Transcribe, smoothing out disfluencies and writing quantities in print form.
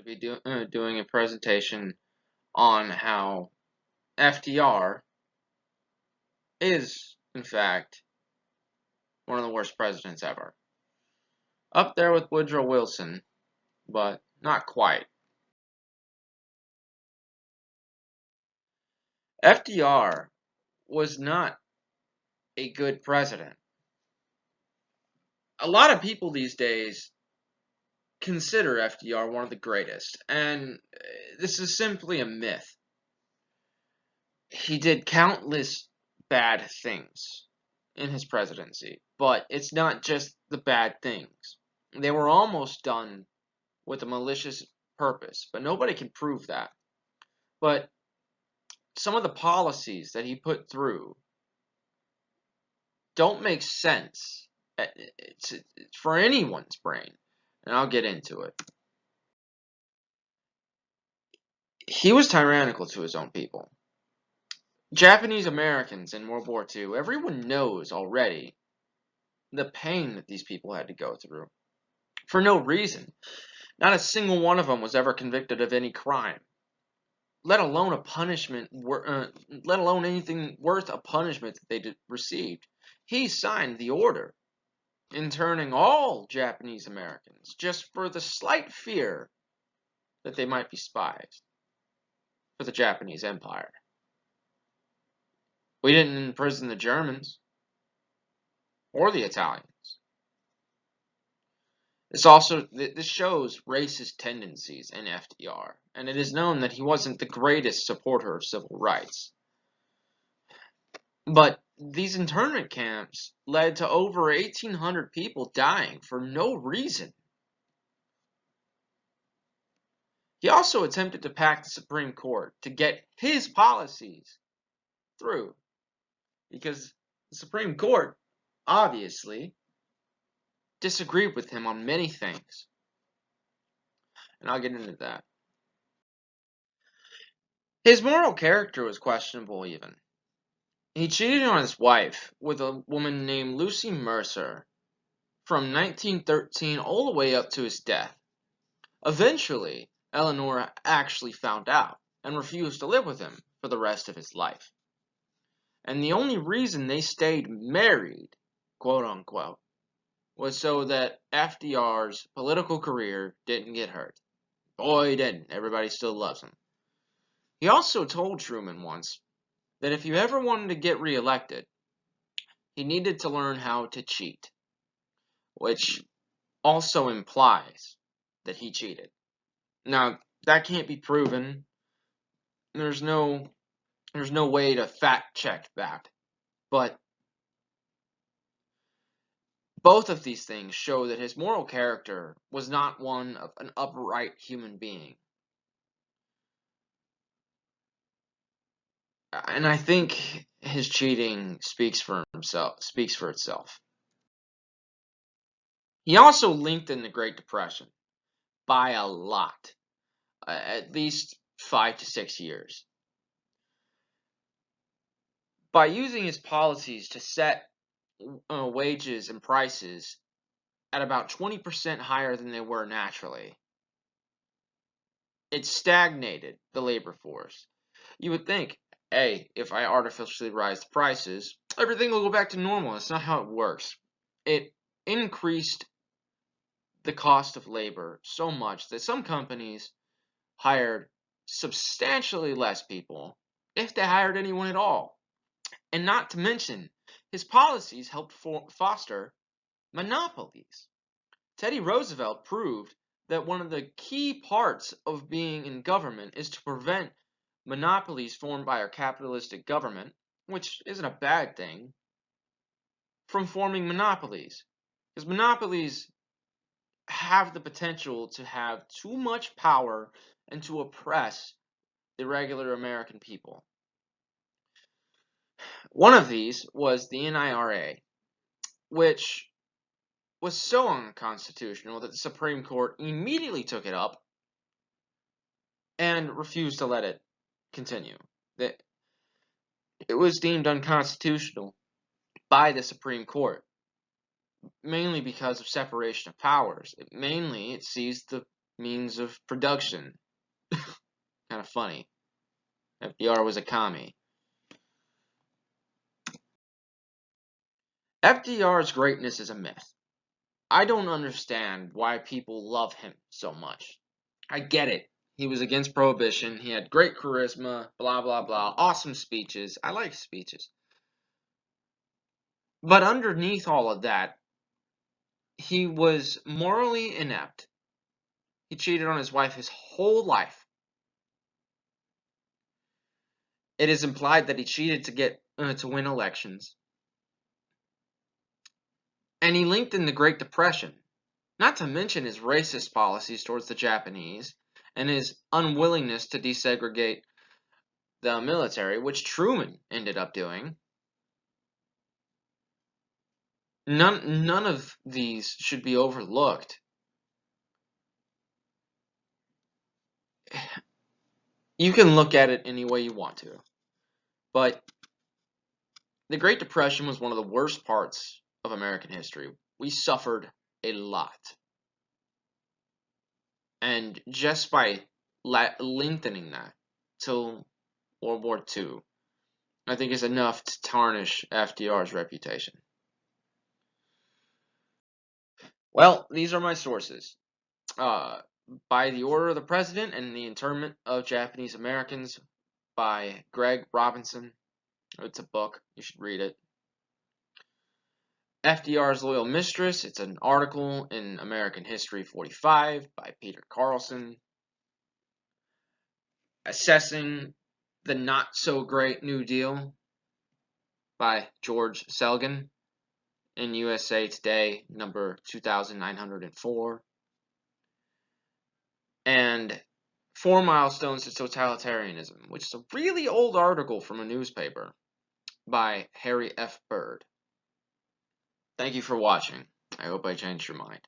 to be doing a presentation on how FDR is, in fact, one of the worst presidents ever. Up there with Woodrow Wilson, but not quite. FDR was not a good president. A lot of people these days consider FDR one of the greatest, and this is simply a myth. He did countless bad things in his presidency, but it's not just the bad things. They were almost done with a malicious purpose, but nobody can prove that. But some of the policies that he put through don't make sense it's for anyone's brain, and I'll get into it. He was tyrannical to his own people. Japanese Americans in World War II, everyone knows already the pain that these people had to go through. For no reason. Not a single one of them was ever convicted of any crime, let alone a punishment, let alone anything worth a punishment that they received. He signed the order interning all Japanese Americans just for the slight fear that they might be spies for the Japanese Empire. We didn't imprison the Germans or the Italians. This shows racist tendencies in FDR, and it is known that he wasn't the greatest supporter of civil rights. But these internment camps led to over 1,800 people dying for no reason. He also attempted to pack the Supreme Court to get his policies through, because the Supreme Court obviously disagreed with him on many things. And I'll get into that. His moral character was questionable even. He cheated on his wife with a woman named Lucy Mercer from 1913 all the way up to his death. Eventually, Eleanor actually found out and refused to live with him for the rest of his life. And the only reason they stayed married, quote unquote, was so that FDR's political career didn't get hurt. Boy, he didn't. Everybody still loves him. He also told Truman once that if you ever wanted to get reelected, he needed to learn how to cheat, which also implies that he cheated. Now, that can't be proven. There's no way to fact check that. But both of these things show that his moral character was not one of an upright human being. And I think his cheating speaks for itself. He also linked in the Great Depression by a lot, at least 5 to 6 years. By using his policies to set wages and prices at about 20% higher than they were naturally, it stagnated the labor force. You would think, hey, if I artificially rise the prices, everything will go back to normal. That's not how it works. It increased the cost of labor so much that some companies hired substantially less people, if they hired anyone at all. And not to mention, his policies helped foster monopolies. Teddy Roosevelt proved that one of the key parts of being in government is to prevent monopolies formed by our capitalistic government, which isn't a bad thing, from forming monopolies. Because monopolies have the potential to have too much power and to oppress the regular American people. One of these was the NIRA, which was so unconstitutional that the Supreme Court immediately took it up and refused to let it continue. That it was deemed unconstitutional by the Supreme Court, mainly because of separation of powers. It sees the means of production. Kind of funny. FDR was a commie. FDR's greatness is a myth. I don't understand why people love him so much. I get it. He was against prohibition. He had great charisma, blah, blah, blah. Awesome speeches. I like speeches. But underneath all of that, he was morally inept. He cheated on his wife his whole life. It is implied that he cheated to get to win elections. And he linked in the Great Depression, not to mention his racist policies towards the Japanese and his unwillingness to desegregate the military, which Truman ended up doing. None of these should be overlooked. You can look at it any way you want to, but the Great Depression was one of the worst parts of American history. We suffered a lot. And just by lengthening that till World War II, I think is enough to tarnish FDR's reputation. Well, these are my sources. By the Order of the President and the Internment of Japanese Americans by Greg Robinson. It's a book. You should read it. FDR's Loyal Mistress. It's an article in American History 45 by Peter Carlson. Assessing the Not-So-Great New Deal by George Selgin in USA Today, number 2904. And 4 Milestones to Totalitarianism, which is a really old article from a newspaper by Harry F. Bird. Thank you for watching. I hope I changed your mind.